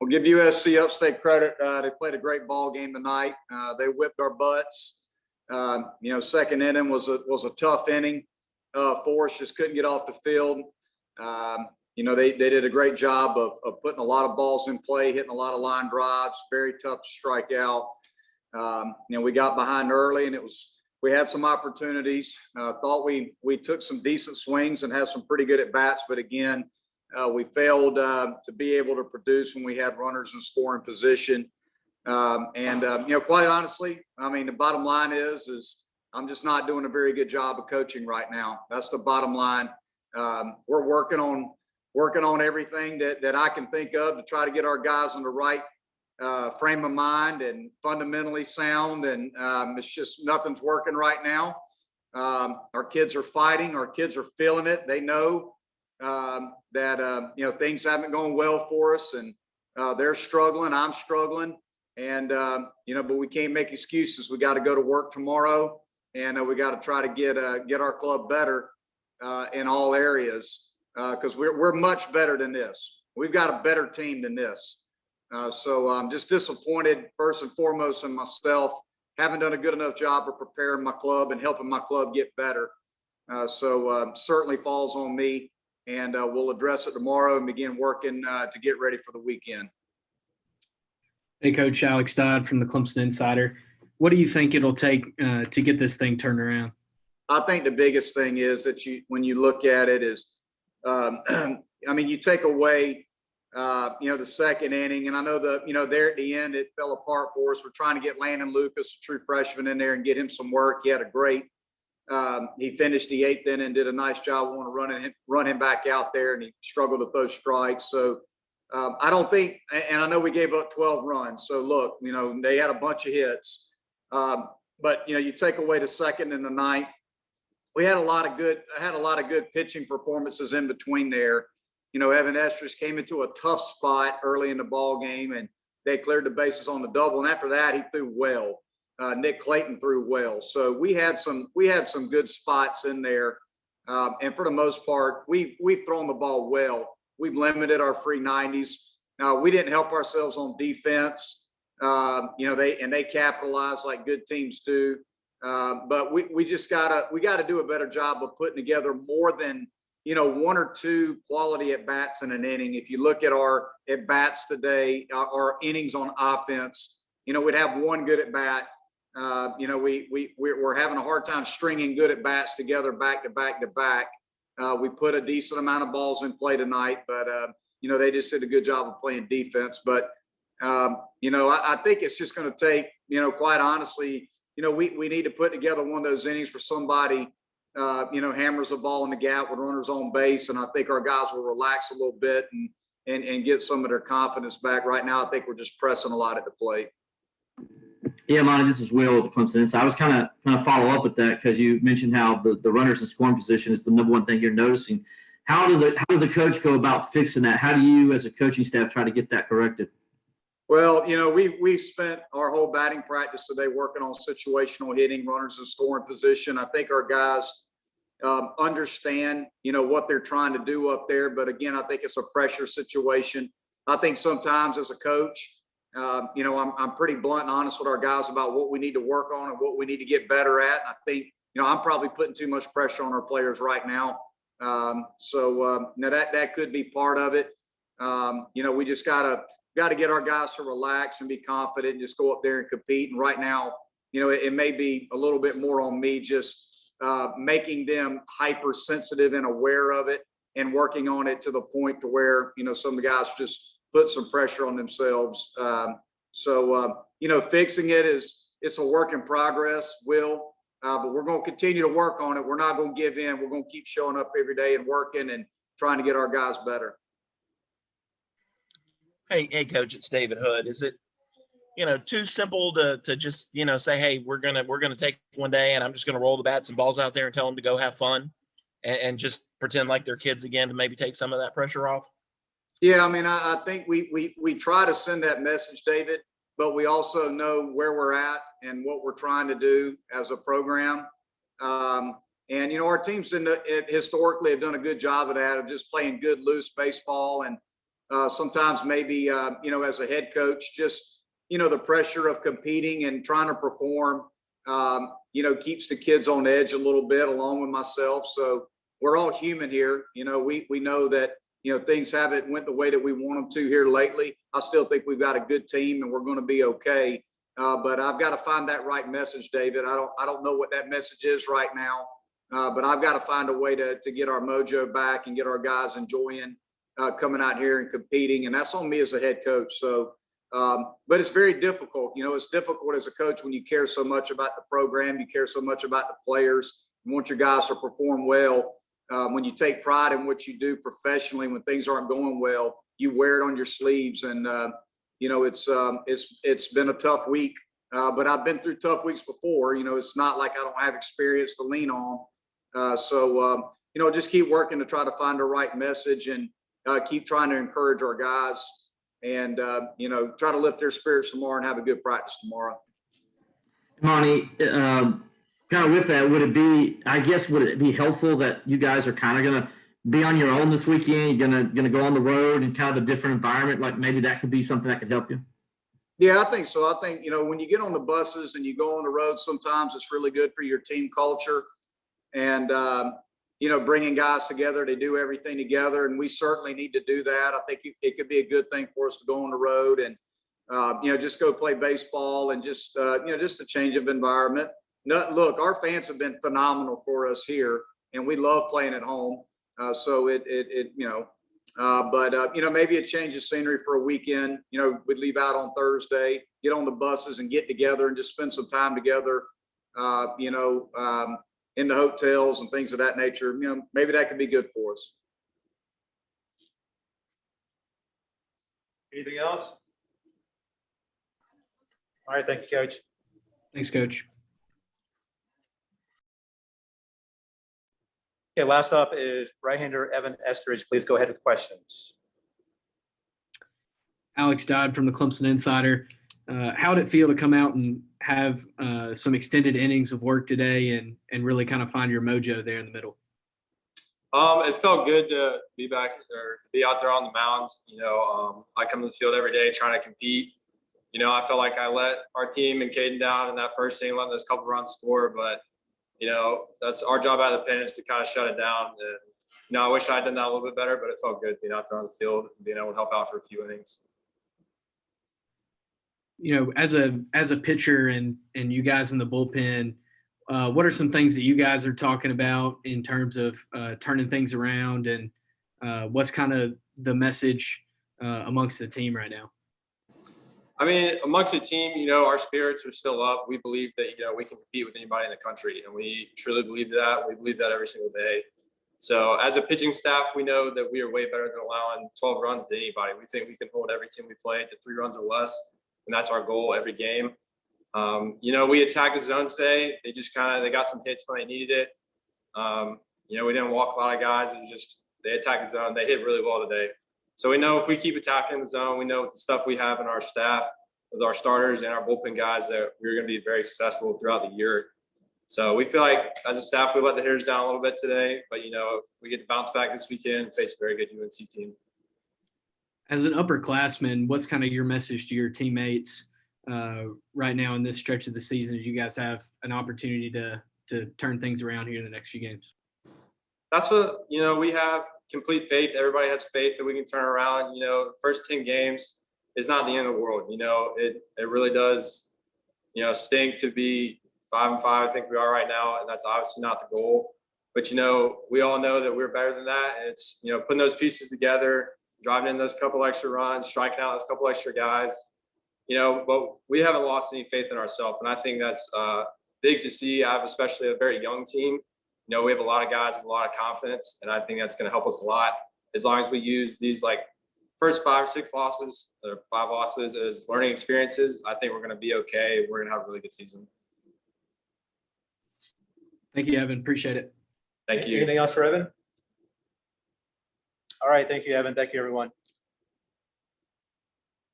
We'll give USC Upstate credit. They played a great ball game tonight. They whipped our butts. Second inning was a tough inning for us. Just couldn't get off the field. They did a great job of putting a lot of balls in play, hitting a lot of line drives. Very tough to strike out. We got behind early, and we had some opportunities. Thought we took some decent swings and had some pretty good at bats, but again, we failed to be able to produce when we had runners in scoring position. Quite honestly, the bottom line is I'm just not doing a very good job of coaching right now. That's the bottom line. We're working on everything that I can think of to try to get our guys in the right frame of mind and fundamentally sound. And it's just nothing's working right now. Our kids are fighting. Our kids are feeling it. They know that things haven't gone well for us, and they're struggling. I'm struggling, and but we can't make excuses. We got to go to work tomorrow, and we got to try to get our club better in all areas because we're much better than this. We've got a better team than this. So I'm just disappointed first and foremost in myself. Haven't done a good enough job of preparing my club and helping my club get better. So certainly falls on me. And we'll address it tomorrow and begin working to get ready for the weekend. Hey, Coach, Alex Dodd from the Clemson Insider. What do you think it'll take to get this thing turned around? I think the biggest thing is that when you look at it is, you take away, the second inning, and I know there at the end it fell apart for us. We're trying to get Landon Lucas, a true freshman, in there and get him some work. He had a great. He finished the eighth inning and did a nice job. We want to run him back out there, and he struggled to throw strikes. So I don't think, and I know we gave up 12 runs. So look, they had a bunch of hits, but you take away the second and the ninth. We had a lot of good pitching performances in between there. Evan Estridge came into a tough spot early in the ball game, and they cleared the bases on the double. And after that, he threw well. Nick Clayton threw well. So we had some good spots in there. And for the most part, we've thrown the ball well. We've limited our free 90s. We didn't help ourselves on defense. They capitalize like good teams do. But we gotta do a better job of putting together more than, one or two quality at bats in an inning. If you look at our at bats today, our innings on offense, we'd have one good at bat. We're having a hard time stringing good at bats together back to back to back. We put a decent amount of balls in play tonight, but they just did a good job of playing defense. But I think it's just going to take, quite honestly, we need to put together one of those innings where somebody hammers a ball in the gap with runners on base, and I think our guys will relax a little bit and get some of their confidence back. Right now, I think we're just pressing a lot at the plate. Yeah, Monte, this is Will with the Clemson. So I was kind of follow up with that because you mentioned how the runners in scoring position is the number one thing you're noticing. How does a coach go about fixing that? How do you, as a coaching staff, try to get that corrected? Well, we've spent our whole batting practice today working on situational hitting, runners in scoring position. I think our guys understand, what they're trying to do up there. But again, I think it's a pressure situation. I think sometimes as a coach, I'm pretty blunt and honest with our guys about what we need to work on and what we need to get better at. And I think, I'm probably putting too much pressure on our players right now. So that could be part of it. We just got to get our guys to relax and be confident and just go up there and compete. And right now, it may be a little bit more on me just making them hypersensitive and aware of it and working on it to the point to where, some of the guys just put some pressure on themselves. Fixing it's a work in progress, Will, but we're going to continue to work on it. We're not going to give in. We're going to keep showing up every day and working and trying to get our guys better. Hey, Coach, it's David Hood. Is it, too simple to just, say, hey, we're gonna take one day and I'm just gonna roll the bats and balls out there and tell them to go have fun and just pretend like they're kids again to maybe take some of that pressure off? Yeah, I think we try to send that message, David, but we also know where we're at and what we're trying to do as a program. Our teams historically have done a good job of that, of just playing good loose baseball. And sometimes maybe, as a head coach, just, the pressure of competing and trying to perform, keeps the kids on edge a little bit along with myself. So we're all human here. We know that, things haven't went the way that we want them to here lately. I still think we've got a good team and we're going to be okay. But I've got to find that right message, David. I don't know what that message is right now. But I've got to find a way to get our mojo back and get our guys enjoying coming out here and competing. And that's on me as a head coach. So, but it's very difficult. It's difficult as a coach when you care so much about the program, you care so much about the players, you want your guys to perform well. When you take pride in what you do professionally, when things aren't going well, you wear it on your sleeves. And, it's been a tough week, but I've been through tough weeks before. It's not like I don't have experience to lean on. So, just keep working to try to find the right message and keep trying to encourage our guys and, try to lift their spirits tomorrow and have a good practice tomorrow. Monte, kind of with that, would it be helpful that you guys are kind of going to be on your own this weekend? You're going to go on the road in kind of a different environment? Like maybe that could be something that could help you? Yeah, I think so. I think, when you get on the buses and you go on the road, sometimes it's really good for your team culture and, bringing guys together to do everything together. And we certainly need to do that. I think it could be a good thing for us to go on the road and, just go play baseball and just a change of environment. No, look, our fans have been phenomenal for us here and we love playing at home. So maybe a change of scenery for a weekend. We'd leave out on Thursday, get on the buses and get together and just spend some time together, in the hotels and things of that nature. Maybe that could be good for us. Anything else? All right, thank you, Coach. Thanks, Coach. Okay, last up is right-hander Evan Estridge. Please go ahead with questions. Alex Dodd from the Clemson Insider. How did it feel to come out and have some extended innings of work today and really kind of find your mojo there in the middle? It felt good to be back or be out there on the mound. I come to the field every day trying to compete. I felt like I let our team and Caden down in that first inning, letting those couple runs score, but that's our job out of the pen is to kind of shut it down. And, I wish I'd done that a little bit better, but it felt good being out there on the field and being able to help out for a few innings. As a pitcher and you guys in the bullpen, what are some things that you guys are talking about in terms of turning things around and what's kind of the message amongst the team right now? I mean, amongst the team, our spirits are still up. We believe that, we can compete with anybody in the country, and we truly believe that. We believe that every single day. So as a pitching staff, we know that we are way better than allowing 12 runs to anybody. We think we can hold every team we play to 3 runs or less, and that's our goal every game. We attacked the zone today. They just they got some hits when they needed it. We didn't walk a lot of guys. It was just they attacked the zone. They hit really well today. So we know if we keep attacking the zone, we know with the stuff we have in our staff, with our starters and our bullpen guys, that we're going to be very successful throughout the year. So we feel like as a staff, we let the hitters down a little bit today, but we get to bounce back this weekend and face a very good UNC team. As an upperclassman, what's kind of your message to your teammates right now in this stretch of the season as you guys have an opportunity to turn things around here in the next few games? That's what, we have complete faith. Everybody has faith that we can turn around. The first 10 games is not the end of the world. It really does, stink to be 5-5. I think we are right now, and that's obviously not the goal. But, we all know that we're better than that. And it's, putting those pieces together, driving in those couple extra runs, striking out those couple extra guys, but we haven't lost any faith in ourselves. And I think that's big to see. I have especially a very young team. We have a lot of guys with a lot of confidence, and I think that's going to help us a lot as long as we use these first 5 or 6 losses or 5 losses as learning experiences. I think we're going to be okay. We're going to have a really good season. Thank you, Evan. Appreciate it. Thank you. Anything else for Evan? All right, thank you, Evan. Thank you, everyone.